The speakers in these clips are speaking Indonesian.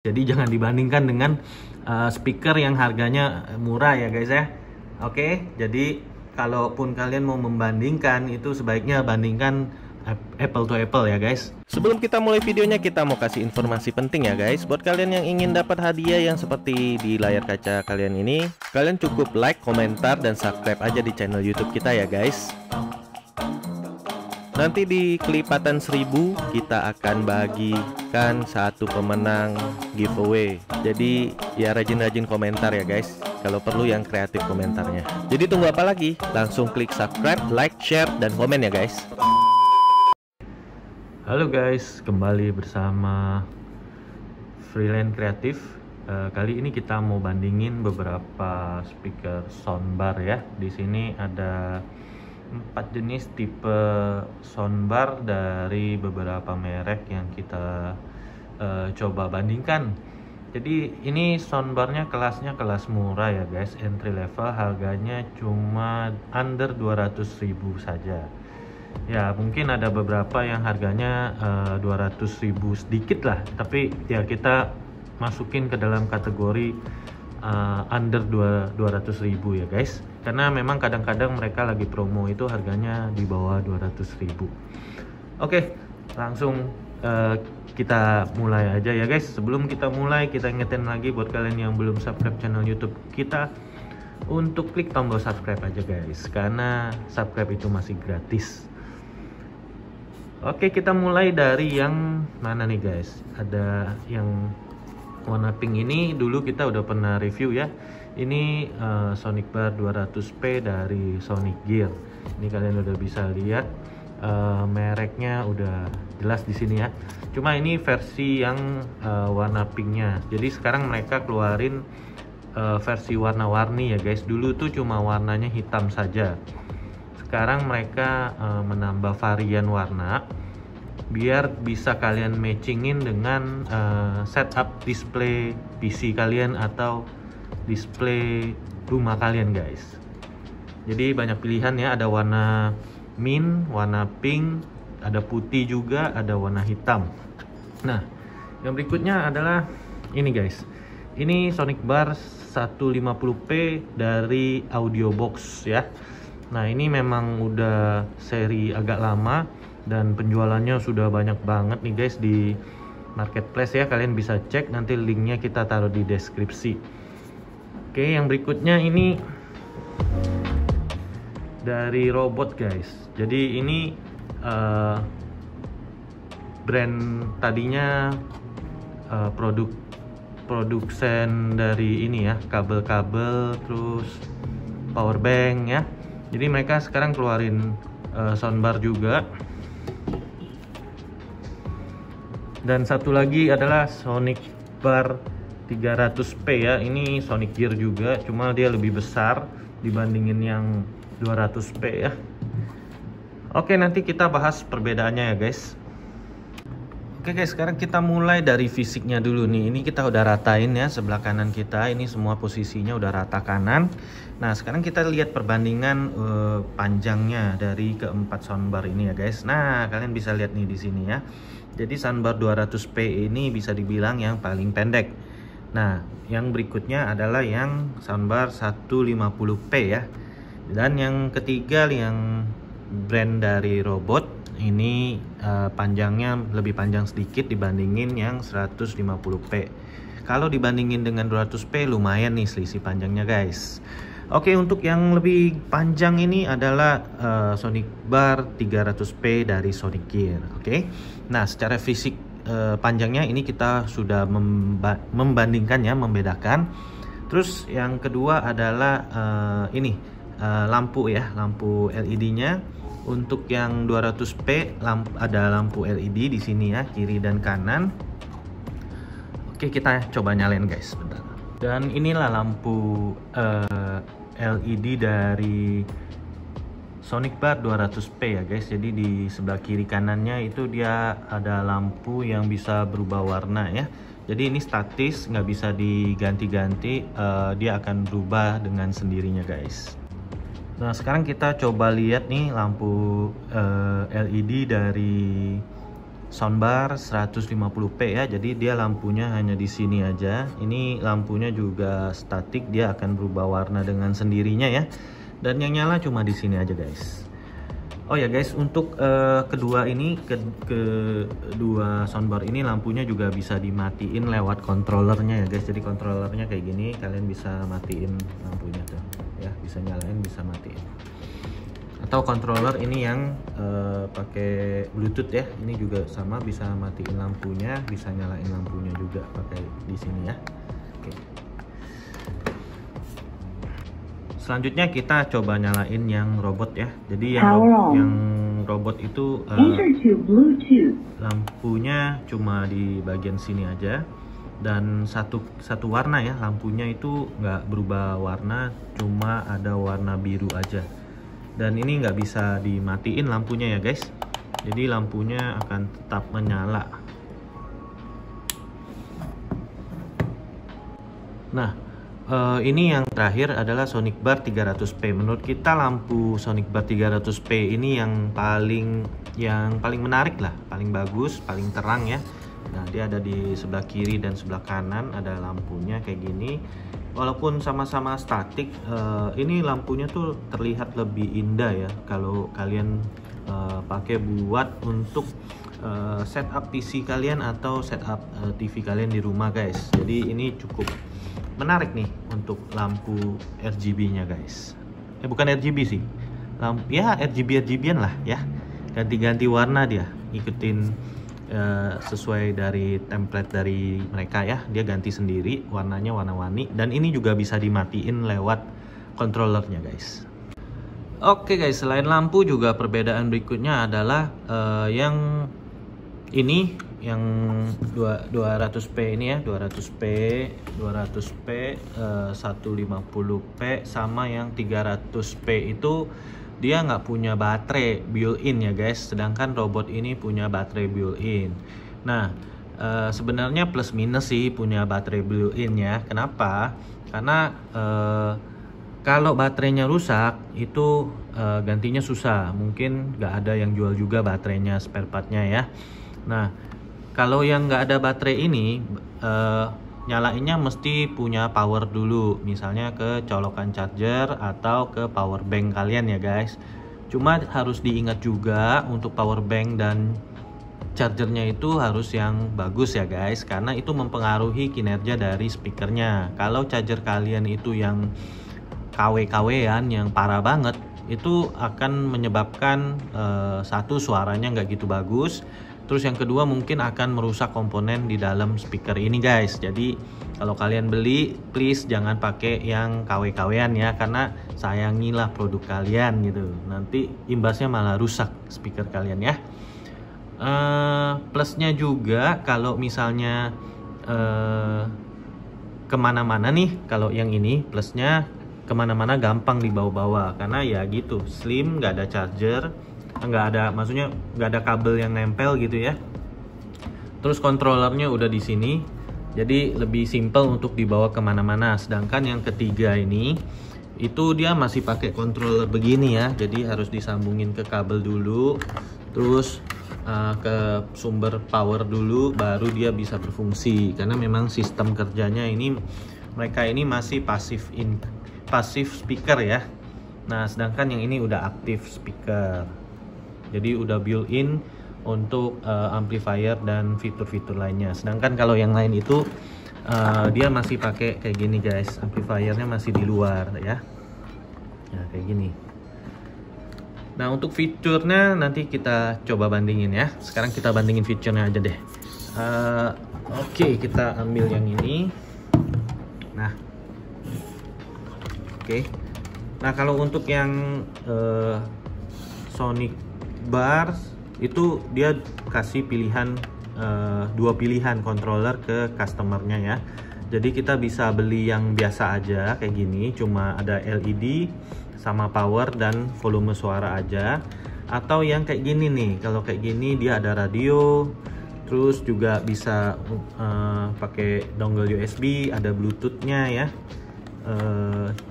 Jadi jangan dibandingkan dengan speaker yang harganya murah ya guys ya. Oke, jadi kalaupun kalian mau membandingkan itu sebaiknya bandingkan apple to apple ya guys. Sebelum kita mulai videonya, kita mau kasih informasi penting ya guys. Buat kalian yang ingin dapat hadiah yang seperti di layar kaca kalian ini, kalian cukup like, komentar, dan subscribe aja di channel YouTube kita ya guys. Nanti di kelipatan 1000 kita akan bagikan satu pemenang giveaway. Jadi ya rajin-rajin komentar ya guys. Kalau perlu yang kreatif komentarnya. Jadi tunggu apa lagi? Langsung klik subscribe, like, share, dan komen ya guys. Halo guys, kembali bersama Freelance Kreatif. Kali ini kita mau bandingin beberapa speaker soundbar ya. Di sini ada 4 jenis tipe soundbar dari beberapa merek yang kita coba bandingkan. Jadi ini soundbarnya kelasnya kelas murah ya guys, entry level, harganya cuma under 200.000 saja. Ya mungkin ada beberapa yang harganya 200.000 sedikit lah, tapi ya kita masukin ke dalam kategori under 200.000 ya guys, karena memang kadang-kadang mereka lagi promo itu harganya di bawah 200.000. Oke, langsung kita mulai aja ya guys. Sebelum kita mulai, kita ingetin lagi buat kalian yang belum subscribe channel YouTube kita untuk klik tombol subscribe aja guys, karena subscribe itu masih gratis. Oke, kita mulai dari yang mana nih guys? Ada yang warna pink ini, dulu kita udah pernah review ya. Ini Sonicbar 200p dari Sonic Gear. Ini kalian udah bisa lihat mereknya udah jelas di sini ya. Cuma ini versi yang warna pinknya. Jadi sekarang mereka keluarin versi warna-warni ya guys. Dulu tuh cuma warnanya hitam saja. Sekarang mereka menambah varian warna biar bisa kalian matchingin dengan setup display PC kalian atau display rumah kalian guys. Jadi banyak pilihan ya, ada warna mint, warna pink, ada putih juga, ada warna hitam. Nah, yang berikutnya adalah ini guys. Ini Sonicbar 150p dari Audiobox ya. Nah, ini memang udah seri agak lama dan penjualannya sudah banyak banget nih guys di marketplace ya. Kalian bisa cek, nanti linknya kita taruh di deskripsi. Oke, yang berikutnya ini dari Robot guys. Jadi ini brand tadinya produsen dari ini ya, kabel-kabel terus power bank ya. Jadi mereka sekarang keluarin soundbar juga. Dan satu lagi adalah Sonicbar 300p ya. Ini Sonic Gear juga, cuma dia lebih besar dibandingin yang 200p ya. Oke, nanti kita bahas perbedaannya ya guys. Oke guys, sekarang kita mulai dari fisiknya dulu nih. Ini kita udah ratain ya, sebelah kanan kita ini semua posisinya udah rata kanan. Nah, sekarang kita lihat perbandingan panjangnya dari keempat soundbar ini ya guys. Nah, kalian bisa lihat nih di sini ya. Jadi soundbar 200p ini bisa dibilang yang paling pendek. Nah, yang berikutnya adalah yang soundbar 150p ya. Dan yang ketiga yang brand dari Robot. Ini panjangnya lebih panjang sedikit dibandingin yang 150p. Kalau dibandingin dengan 200p lumayan nih selisih panjangnya guys. Oke, untuk yang lebih panjang ini adalah Sonicbar 300p dari Sonic Gear. Oke, nah secara fisik panjangnya ini kita sudah membandingkan ya, membedakan. Terus yang kedua adalah ini lampu ya, lampu LED-nya. Untuk yang 200p ada lampu LED di sini ya, kiri dan kanan. Oke, kita coba nyalain guys, bentar. Dan inilah lampu LED dari Sonicbar 200p ya guys. Jadi di sebelah kiri kanannya itu dia ada lampu yang bisa berubah warna ya. Jadi ini statis, nggak bisa diganti-ganti, dia akan berubah dengan sendirinya guys. Nah, sekarang kita coba lihat nih lampu LED dari soundbar 150p ya. Jadi dia lampunya hanya di sini aja. Ini lampunya juga statik, dia akan berubah warna dengan sendirinya ya. Dan yang nyala cuma di sini aja guys. Oh ya guys, untuk kedua soundbar ini lampunya juga bisa dimatiin lewat controllernya ya guys. Jadi controllernya kayak gini, kalian bisa matiin lampunya tuh ya, bisa nyalain bisa matiin. Atau controller ini yang pakai Bluetooth ya, ini juga sama, bisa matiin lampunya, bisa nyalain lampunya juga pakai di sini ya. Oke. Selanjutnya kita coba nyalain yang robot ya. Jadi yang robot itu lampunya cuma di bagian sini aja, dan satu warna ya, lampunya itu nggak berubah warna, cuma ada warna biru aja. Dan ini nggak bisa dimatiin lampunya ya guys. Jadi lampunya akan tetap menyala. Nah, ini yang terakhir adalah Sonic Bar 300p. Menurut kita lampu Sonic Bar 300p ini yang paling menarik lah, paling bagus, paling terang ya. Nah, dia ada di sebelah kiri dan sebelah kanan, ada lampunya kayak gini. Walaupun sama-sama statik, ini lampunya tuh terlihat lebih indah ya kalau kalian pakai buat untuk setup PC kalian atau setup TV kalian di rumah guys. Jadi ini cukup menarik nih untuk lampu RGB-nya guys. Bukan RGB sih, lampu ya RGB-RGB-an lah ya. Ganti-ganti warna dia, ikutin sesuai dari template dari mereka ya. Dia ganti sendiri warnanya, warna-warni. Dan ini juga bisa dimatiin lewat controllernya guys. Oke guys, selain lampu juga perbedaan berikutnya adalah yang ini, yang 200p ini ya, 200p 150p sama yang 300p itu dia nggak punya baterai built-in ya guys, sedangkan robot ini punya baterai built-in. Nah, sebenarnya plus minus sih punya baterai built-in ya. Kenapa? Karena kalau baterainya rusak itu gantinya susah, mungkin nggak ada yang jual juga baterainya, spare partnya ya. Nah, kalau yang nggak ada baterai ini, nyalainnya mesti punya power dulu, misalnya ke colokan charger atau ke power bank kalian ya guys. Cuma harus diingat juga untuk power bank dan chargernya itu harus yang bagus ya guys, karena itu mempengaruhi kinerja dari speakernya. Kalau charger kalian itu yang KW-KW-an, yang parah banget, itu akan menyebabkan satu, suaranya nggak gitu bagus. Terus yang kedua mungkin akan merusak komponen di dalam speaker ini guys. Jadi kalau kalian beli, please jangan pakai yang KW-KW-an ya, karena sayangilah produk kalian gitu. Nanti imbasnya malah rusak speaker kalian ya. Plusnya juga kalau misalnya kemana-mana nih, kalau yang ini plusnya kemana-mana gampang dibawa-bawa, karena ya gitu, slim, nggak ada charger, maksudnya nggak ada kabel yang nempel gitu ya. Terus kontrolernya udah di sini, jadi lebih simple untuk dibawa kemana-mana. Sedangkan yang ketiga ini, itu dia masih pakai controller begini ya, jadi harus disambungin ke kabel dulu, terus ke sumber power dulu, baru dia bisa berfungsi. Karena memang sistem kerjanya ini, mereka ini masih passive speaker ya. Nah, sedangkan yang ini udah active speaker. Jadi udah built-in untuk amplifier dan fitur-fitur lainnya. Sedangkan kalau yang lain itu dia masih pakai kayak gini guys, amplifiernya masih di luar ya. Nah, kayak gini. Nah, untuk fiturnya nanti kita coba bandingin ya. Sekarang kita bandingin fiturnya aja deh. Oke, kita ambil yang ini. Nah, oke. Nah, kalau untuk yang Sonic Bar itu dia kasih pilihan, dua pilihan controller ke customernya ya. Jadi kita bisa beli yang biasa aja kayak gini, cuma ada LED sama power dan volume suara aja. Atau yang kayak gini nih, kalau kayak gini dia ada radio, terus juga bisa pakai dongle USB, ada Bluetooth-nya ya.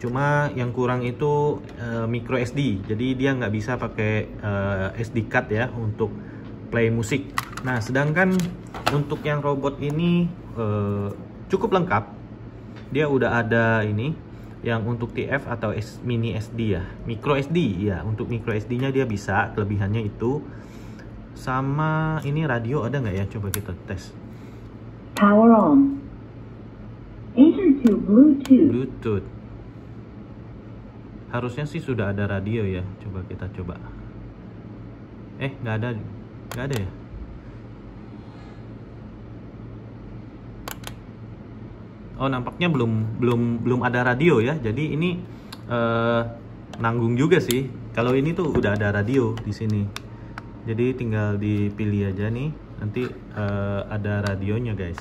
Cuma yang kurang itu micro SD, jadi dia nggak bisa pakai SD card ya untuk play musik. Nah, sedangkan untuk yang robot ini cukup lengkap. Dia udah ada ini yang untuk TF atau mini SD ya, micro SD ya. Untuk micro SD-nya dia bisa, kelebihannya itu. Sama ini radio ada nggak ya? Coba kita tes. Power on. Enter to Bluetooth. Bluetooth. Harusnya sih sudah ada radio ya. Coba kita coba. Nggak ada ya? Oh, nampaknya belum ada radio ya. Jadi ini nanggung juga sih. Kalau ini tuh udah ada radio di sini. Jadi tinggal dipilih aja nih. Nanti ada radionya, guys.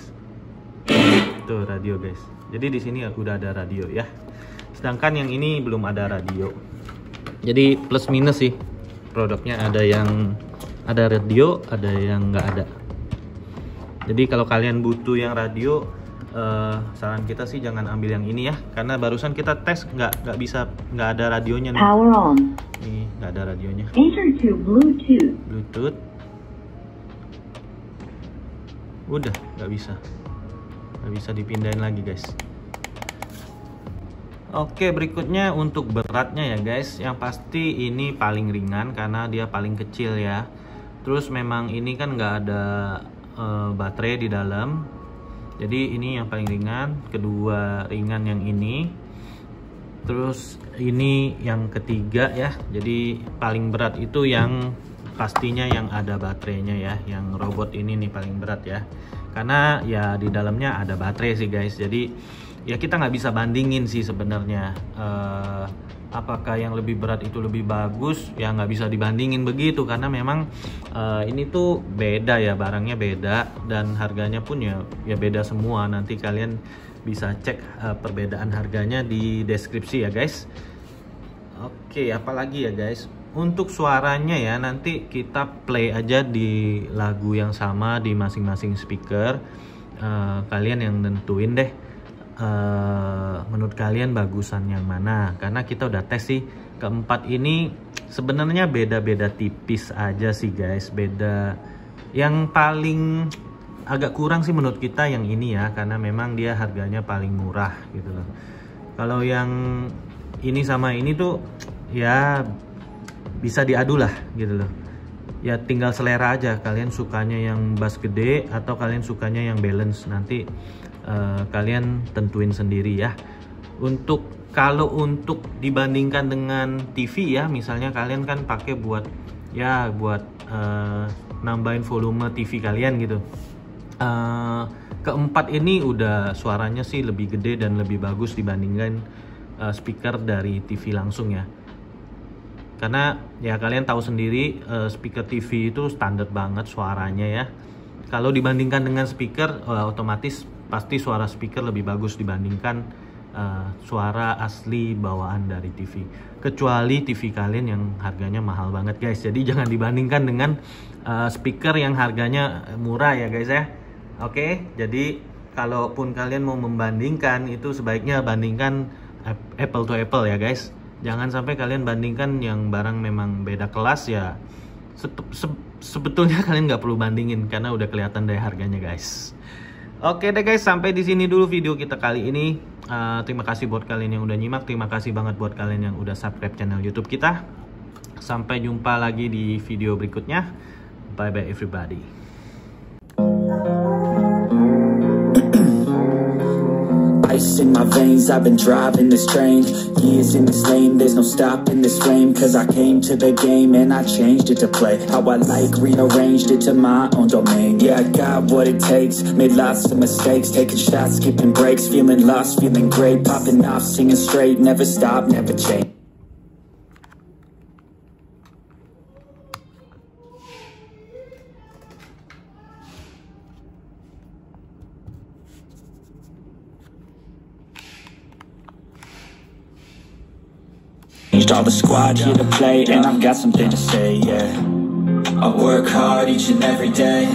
Tuh radio, guys. Jadi di sini udah ada radio ya. Sedangkan yang ini belum ada radio. Jadi plus minus sih. Produknya ada yang ada radio, ada yang nggak ada. Jadi kalau kalian butuh yang radio, saran kita sih jangan ambil yang ini ya, karena barusan kita tes nggak ada radionya nih. Power on. Nih nggak ada radionya. Enter to Bluetooth. Bluetooth. Udah nggak bisa dipindahin lagi, guys. Oke, berikutnya untuk beratnya ya, guys. Yang pasti ini paling ringan karena dia paling kecil ya. Terus memang ini kan nggak ada baterai di dalam. Jadi ini yang paling ringan, kedua ringan yang ini. Terus ini yang ketiga ya. Jadi paling berat itu yang pastinya yang ada baterainya ya. Yang robot ini nih paling berat ya. Karena ya di dalamnya ada baterai sih, guys. Jadi ya kita nggak bisa bandingin sih sebenarnya. Apakah yang lebih berat itu lebih bagus? Ya nggak bisa dibandingin begitu, karena memang ini tuh beda ya, barangnya beda dan harganya pun ya beda semua. Nanti kalian bisa cek perbedaan harganya di deskripsi ya, guys. Oke, apalagi ya, guys, untuk suaranya ya nanti kita play aja di lagu yang sama di masing-masing speaker. Kalian yang nentuin deh. Menurut kalian bagusan yang mana, karena kita udah tes sih keempat ini sebenarnya beda-beda tipis aja sih, guys. Beda, yang paling agak kurang sih menurut kita yang ini ya, karena memang dia harganya paling murah gitu loh. Kalau yang ini sama ini tuh ya bisa diadu lah gitu loh. Ya tinggal selera aja, kalian sukanya yang bass gede atau kalian sukanya yang balance, nanti kalian tentuin sendiri ya. Kalau untuk dibandingkan dengan TV ya, misalnya kalian kan pakai buat nambahin volume TV kalian gitu. Keempat ini udah suaranya sih lebih gede dan lebih bagus dibandingkan speaker dari TV langsung ya. Karena ya kalian tahu sendiri speaker TV itu standar banget suaranya ya. Kalau dibandingkan dengan speaker otomatis pasti suara speaker lebih bagus dibandingkan suara asli bawaan dari TV. Kecuali TV kalian yang harganya mahal banget, guys. Jadi jangan dibandingkan dengan speaker yang harganya murah ya, guys ya. Oke, jadi kalaupun kalian mau membandingkan itu sebaiknya bandingkan apple to apple ya, guys. Jangan sampai kalian bandingkan yang barang memang beda kelas ya. Sebetulnya kalian nggak perlu bandingin karena udah kelihatan dari harganya, guys. Oke deh, guys, sampai di sini dulu video kita kali ini. Terima kasih buat kalian yang udah nyimak. Terima kasih banget buat kalian yang udah subscribe channel YouTube kita. Sampai jumpa lagi di video berikutnya. Bye bye everybody. Ice in my veins, I've been driving this train. Years in this lane, there's no stopping this flame. Cause I came to the game and I changed it to play how I like, rearranged it to my own domain. Yeah, I got what it takes, made lots of mistakes, taking shots, skipping breaks, feeling lost, feeling great, popping off, singing straight, never stop, never change. All the squad here to play, and I've got something to say, yeah. I work hard each and every day,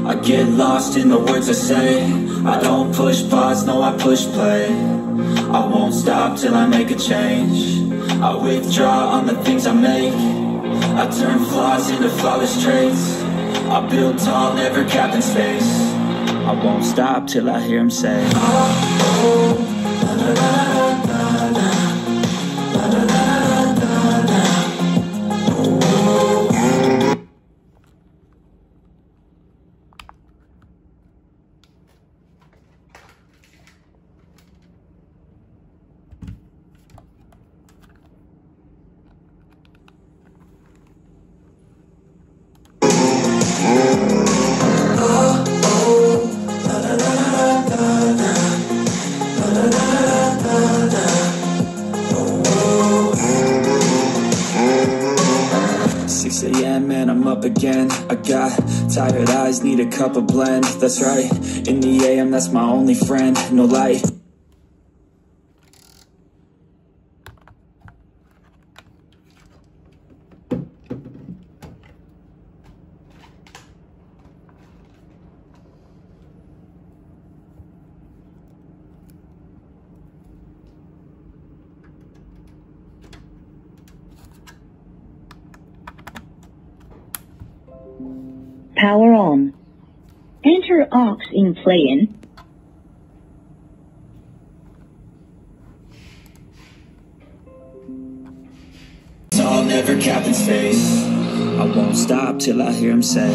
I get lost in the words I say. I don't push pause, no I push play. I won't stop till I make a change. I withdraw on the things I make. I turn flaws into flawless traits. I build tall, never capped in space. I won't stop till I hear him say, la la la la la. 6 a.m. and I'm up again. I got tired eyes, need a cup of blend. That's right, in the AM, that's my only friend. No light. Power on. Enter aux in play-in. I'll never cap in space. I won't stop till I hear him say,